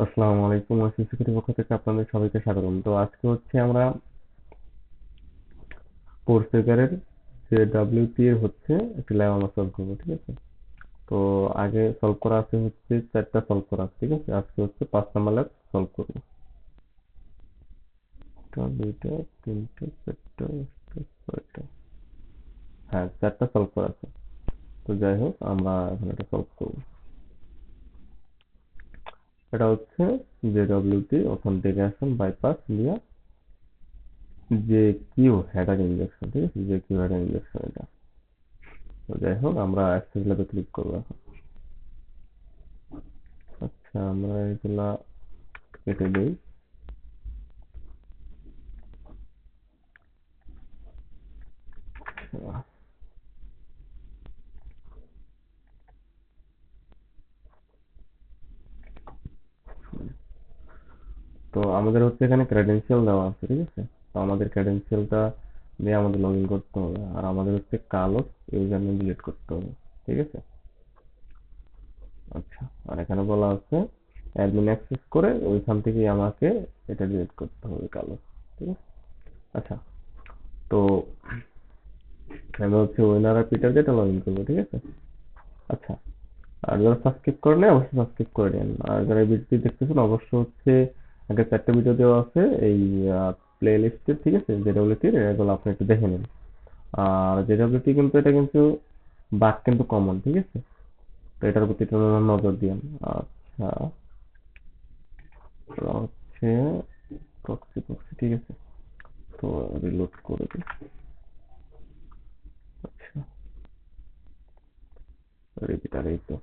আসসালামু আলাইকুম, ওয়াসিম শিক্ষার্থীর পক্ষ থেকে আপনাদের সবাইকে স্বাগতম। তো আজকে হচ্ছে আমরা কোর্সেভারের যে ডাব্লিউপি এর হচ্ছে একটি লেমা সলভ করবো, ঠিক আছে? তো আগে সলভ করা আছে হচ্ছে 4টা সলভ করা আছে, ঠিক আছে? আজকে হচ্ছে 5 নাম্বার ল্যাব সলভ করবো। একটা, দুইটা, তিনটা, চারটা, পাঁচটা, ছয়টা। হ্যাঁ, 4টা সলভ করা আছে। তো যাই হোক, আমরা এখন এটা সলভ করবো। এটা হচ্ছে যে ডাব্লিউপি অথেন্টিকেশন বাইপাস নিয়ে যে কিউ হেডার ইনজেকশন, ঠিক আছে? যে কিউ হেডার ইনজেকশন এটা। তো যাই হোক, আমরা অ্যাক্সেস ল্যাবে ক্লিক করবো এখন। আচ্ছা, আমরা এগুলা কেটে দিই। তো আমাদের হচ্ছে এখানে ক্রেডেনশিয়াল দেওয়া আছে, ঠিক আছে? তো আমাদের ক্রেডেনশিয়ালটা দিয়ে আমাদের লগ ইন করতে হবে, আর আমাদের হচ্ছে কালো ইউজার নেম ডিলিট করতে হবে, ঠিক আছে? আচ্ছা, আর এখানে বলা আছে অ্যাডমিন অ্যাক্সেস করে ওইখান থেকেই আমাকে এটা ডিলিট করতে হবে, কালো, ঠিক আছে? আচ্ছা, তো আমি হচ্ছে উইনার আর পিটার দিয়ে এটা লগ ইন করবো, ঠিক আছে? আচ্ছা, আর যারা সাবস্ক্রাইব করে নেয় অবশ্যই সাবস্ক্রাইব করে নেন, আর যারা এই ভিডিওটি দেখতেছেন অবশ্য হচ্ছে আগে 4টা ভিডিও দেওয়া আছে এই প্লে লিস্টে, ঠিক আছে? জেডব্লিউটির এগুলো আপনি একটু দেখে নিন। আর জেডব্লিউটি কিন্তু এটা কিন্তু বাগ কিন্তু কমন, ঠিক আছে? তো এটার প্রতি একটু নজর দিন। আচ্ছা, তো হচ্ছে প্রক্সি প্রক্সি, ঠিক আছে? তো রিলোড করে দিই। আচ্ছা, রিপিটার এই তো।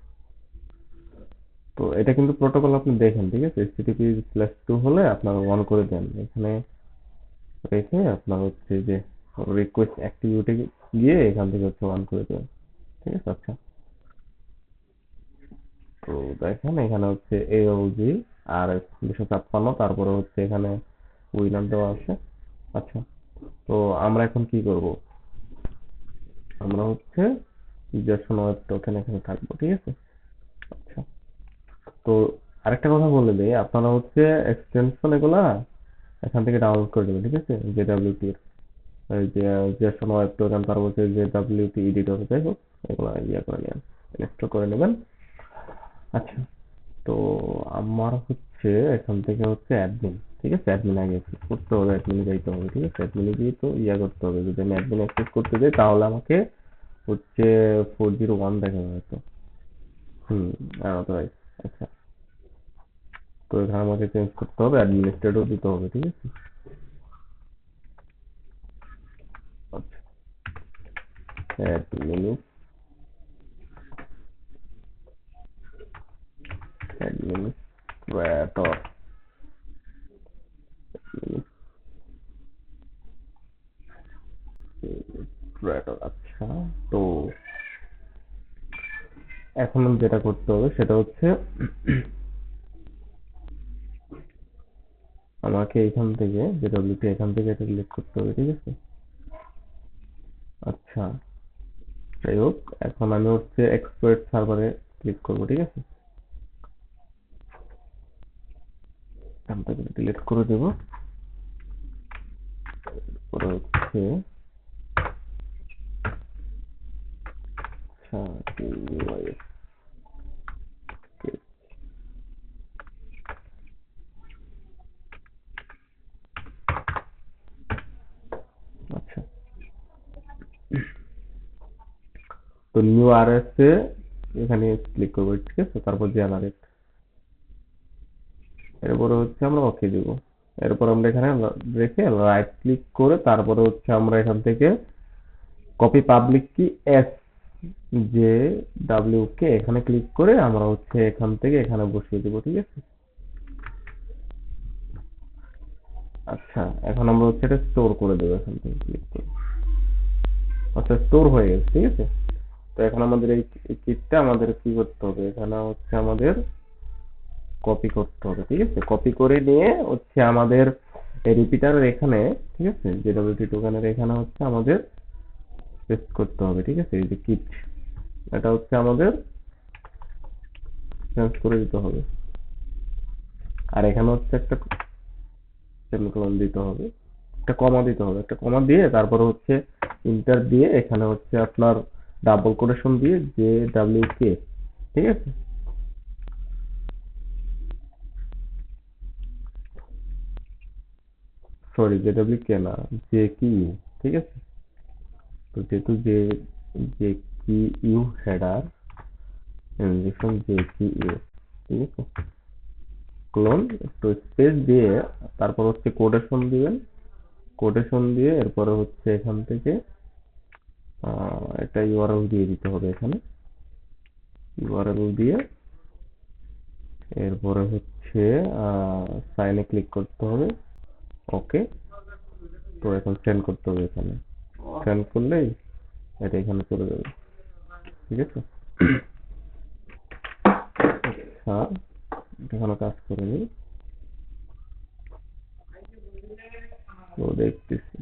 তো এটা কিন্তু প্রোটোকল আপনি দেখেন, ঠিক আছে? http/2 হলে আপনার অন করে দেন এখানে রেখে, আপনার হচ্ছে যে রিকোয়েস্ট অ্যাক্টিভিটি গিয়ে এখান থেকে হচ্ছে অন করে দেবেন, ঠিক আছে? আচ্ছা, তো দেখেন এখানে হচ্ছে AOG আর 256, তারপরে হচ্ছে এখানে উইনার দেওয়া আছে। আচ্ছা, তো আমরা এখন কি করব? আমরা হচ্ছে ইনজেকশন ওয়েব টোকেন এখানে থাকবো, ঠিক আছে? আচ্ছা, তো আরেকটা কথা বলে দেই, আপনারা হচ্ছে এক্সটেনশন এগুলা এখান থেকে ডাউনলোড করে দেবেন, ঠিক আছে? জেডব্লিউটি এর এই যে ইনজেকশন ওয়েব টোকেন, তারপর হচ্ছে জেডব্লিউটি এডিটর, যাই হোক এগুলা ইয়া করে নেবেন, ইনস্টল করে নেবেন। আচ্ছা, তো আমার হচ্ছে এখান থেকে হচ্ছে অ্যাডমিন, ঠিক আছে? অ্যাডমিন আগে অ্যাক্সেস করতে হবে, অ্যাডমিনে যাইতে হবে, ঠিক আছে? অ্যাডমিনে গিয়ে তো ইয়া করতে হবে, যদি আমি অ্যাডমিন অ্যাক্সেস করতে যাই তাহলে আমাকে হচ্ছে 401 দেখাবে হয়তো। হুম, আনাউথরাইজ। আচ্ছা, তো এখানে আমাকে চেঞ্জ করতে হবে, অ্যাডমিনিস্ট্রেটর দিতে হবে, ঠিক আছে? আচ্ছা, অ্যাডমিনিস্ট্রেটর, অ্যাডমিনিস্ট্রেটর। আচ্ছা, তো এখন যেটা করতে হবে সেটা হচ্ছে আমাকে এখান থেকে যে ডব্লিউটি এখান থেকে এটা ডিলিট করতে হবে, ঠিক আছে? আচ্ছা, যাই হোক, এখন আমি হচ্ছে এক্সপ্লয়েট সার্ভারে ক্লিক করবো, ঠিক আছে? এখান থেকে ডিলিট করে দেবো। পরে হচ্ছে আচ্ছা, TUIS, আচ্ছা, তো নিউ আরএস এ এখানে ক্লিক করবো, ঠিক আছে? তারপর জেনারেট, এরপরে হচ্ছে আমরা ওকে দিব। এরপর আমরা এখানে রেখে রাইট ক্লিক করে তারপরে হচ্ছে আমরা এখান থেকে কপি পাবলিক কি এস জে ডাব্লিউ কে এখানে ক্লিক করে আমরা হচ্ছে এখান থেকে এখানে বসিয়ে দিব, ঠিক আছে? আচ্ছা, এখন আমরা হচ্ছে এটা স্টোর করে দেবো এখান থেকে ক্লিক করে। আচ্ছা, স্টোর হয়ে গেছে, ঠিক আছে? তো এখন আমাদের এই কিটটা আমাদের কি করতে হবে, এখানে হচ্ছে আমাদের কপি করতে হবে, ঠিক আছে? কপি করে নিয়ে হচ্ছে আমাদের এই রিপিটারের এখানে, ঠিক আছে? জেডব্লিউটি টোকেনের এখানে হচ্ছে আমাদের পেস্ট করতে হবে, ঠিক আছে? এই যে কিট, এটা হচ্ছে আমাদের চেঞ্জ করে দিতে হবে। আর এখানে হচ্ছে একটা সেমিকোলন দিতে হবে, একটা কমা দিতে হবে, একটা কমা দিয়ে তারপরে হচ্ছে ইন্টার দিয়ে এখানে হচ্ছে আপনার ডাবল কোটেশন দিয়ে জে ডাব্লিউ কে, ঠিক আছে? সরি, জে ডাব্লিউ কে না, জে কি ইউ, ঠিক আছে? তো যেহেতু জে জে কি ইউ হেডার ইনজেকশন জে কি ইউ, ঠিক আছে? ক্লোন একটু স্পেস দিয়ে তারপর হচ্ছে কোটেশন দিবেন, কোটেশন দিয়ে এরপরে হচ্ছে এখান থেকে একটা ইউআরএল দিয়ে দিতে হবে এখানে, ইউআরএল দিয়ে এরপরে হচ্ছে সাইনে ক্লিক করতে হবে, ওকে। তো এখন সেন্ড করতে হবে, এখানে সেন্ড করলেই এটা এখানে চলে যাবে, ঠিক আছে? হ্যাঁ, এখানে কাজ করেনি, তো দেখতেছি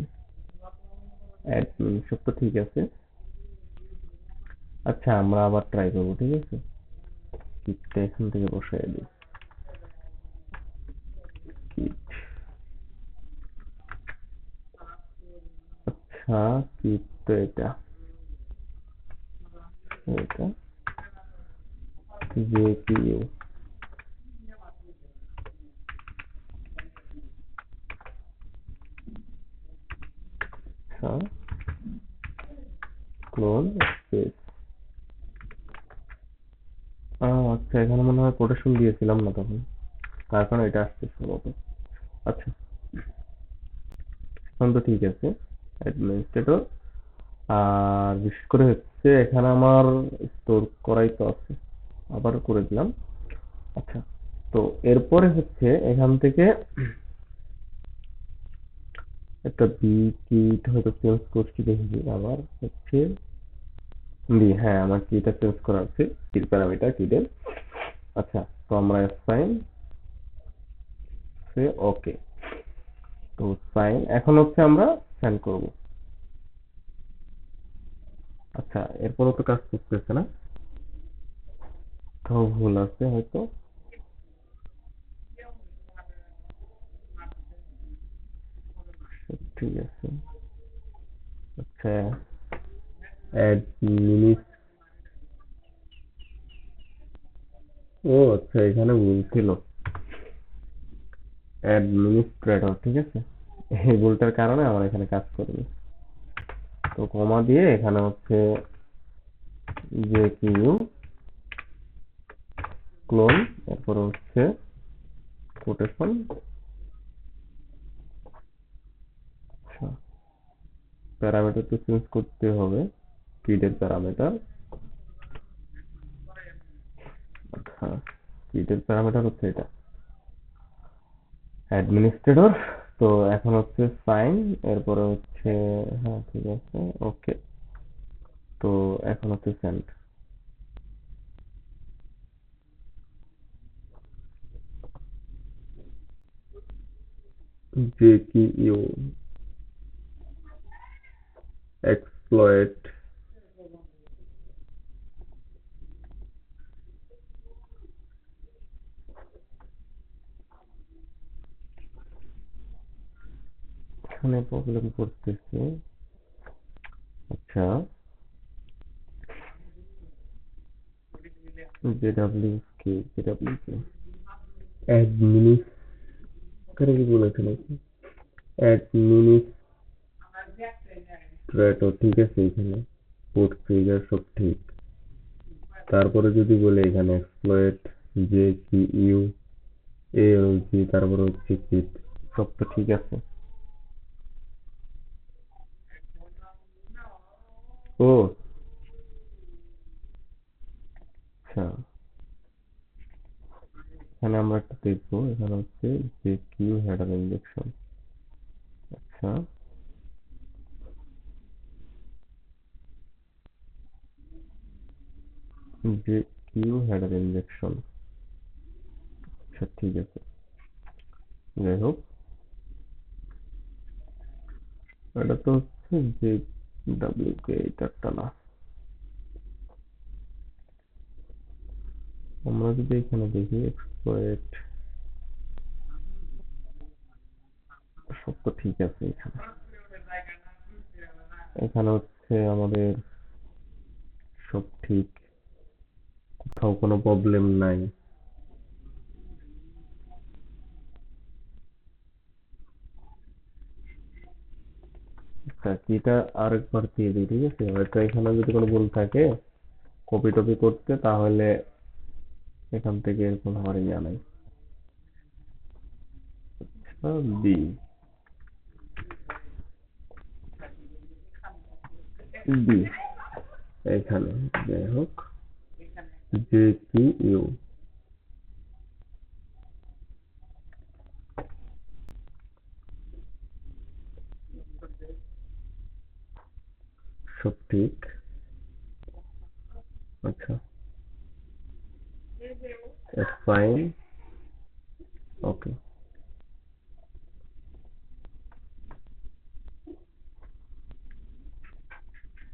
অ্যাডমিন সব তো ঠিক আছে। আচ্ছা, আমরা আবার ট্রাই করবো, ঠিক আছে? কিটটা এখান থেকে বসাই দিই, কিট। আচ্ছা, কিট তো এটা, এটা জেপিইউ, আচ্ছা, ক্লোন স্পেস। আচ্ছা, এখানে মনে হয় কোটেশন দিয়েছিলাম না তখন, তার কারণে এটা আসছে সম্ভবত। আচ্ছা, এখন তো ঠিক আছে, অ্যাডমিনিস্ট্রেটর। আর বিশেষ করে হচ্ছে এখানে আমার স্টোর করাই তো আছে, আবার করে দিলাম। আচ্ছা, তো এরপরে হচ্ছে এখান থেকে একটা বি কিট হয়তো চেঞ্জ করছি, দেখি আবার হচ্ছে বি, হ্যাঁ আমার কিটা চেঞ্জ করা আছে, কির প্যারামিটার কিটের। আচ্ছা, তো আমরা সাইন সে ওকে, তো সাইন এখন হচ্ছে আমরা সেন্ড করব। আচ্ছা, এরপরও তো কাজ করতেছে না, তো ভুল আছে হয়তো, ঠিক আছে। আচ্ছা, অ্যাড মিনিট, ও আচ্ছা, এখানে ভুল ছিল, অ্যাডমিনিস্ট্রেটর, ঠিক আছে? এই ভুলটার কারণে আমার এখানে কাজ করবে। তো কমা দিয়ে এখানে হচ্ছে যে কিউ ক্লোন, এরপর হচ্ছে কোটেশন। আচ্ছা, প্যারামিটার তো চেঞ্জ করতে হবে, কিডের প্যারামিটার। আচ্ছা, কিডের প্যারামিটার হচ্ছে এটা, অ্যাডমিনিস্ট্রেটর। তো এখন হচ্ছে সাইন, এরপরে হচ্ছে, হ্যাঁ ঠিক আছে, ওকে। তো এখন হচ্ছে সেন্ড, যে কি ইউ এক্সপ্লয়েট, এখানে প্রবলেম করতেছে। আচ্ছা, জেডাব্লিউ কে, জেডাব্লিউ কে অ্যাডমিনিস্ট্রেটর কি বলেছে নাকি? অ্যাডমিনিস্ট্রেটর, ঠিক আছে, এখানে পোর্ট ফিগার সব ঠিক। তারপরে যদি বলে এখানে এক্সপ্লয়েট জে কি ইউ এএলজি, তারপরে হচ্ছে কিট, সব তো ঠিক আছে। ও আচ্ছা, এখানে আমরা একটা দেখবো, এখানে হচ্ছে যে কিউ হেডার ইনজেকশন। আচ্ছা, যে কিউ হেডার ইনজেকশন, আচ্ছা ঠিক আছে, যাই হোক, এটা তো হচ্ছে যে ডাব্লিউ কে, এটা না। আমরা যদি এখানে দেখি এক্সপ্লয়েট সব তো ঠিক আছে এখানে। এখানে হচ্ছে আমাদের সব ঠিক, কোথাও কোনো প্রবলেম নাই। আচ্ছা, কিটা আরেকবার দিয়ে দিই, ঠিক আছে? হয়তো এখানে যদি কোনো ভুল থাকে কপি টপি করতে, তাহলে এখান থেকে এরকম হওয়ার ইয়া নাই। বি, বি এখানে, যাই হোক, জে কি ইউ, সব ঠিক। আচ্ছা, ফাইন, ওকে।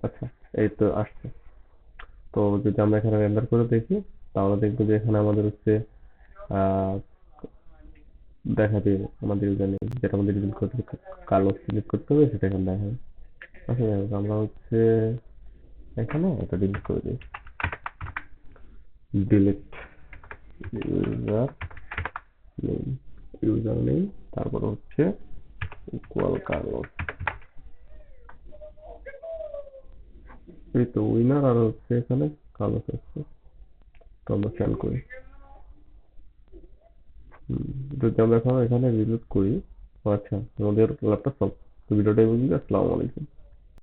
আচ্ছা, এই তো আসছে। তো যদি আমরা এখানে রেন্ডার করে দেখি, তাহলে দেখবো যে এখানে আমাদের হচ্ছে আহ দেখাবে আমাদের ইউজার নেম, যেটা আমাদের ডিলিট করতে, কালো সিলেক্ট করতে হবে, সেটা এখানে দেখাবে। আচ্ছা, যাই হোক, আমরা হচ্ছে এখানে এটা ডিলিট করে দিই। Delete user name, user name, তারপর হচ্ছে ইকুয়াল কার্লোস। এই তো উইনার, আর হচ্ছে এখানে কার্লোস আসছে। তো আমরা খেয়াল করি, যদি আমরা এখন এখানে রিলোড করি। ও আচ্ছা, আমাদের ল্যাপটপ সব। তো ভিডিওটা এই পর্যন্ত। আসসালামু আলাইকুম।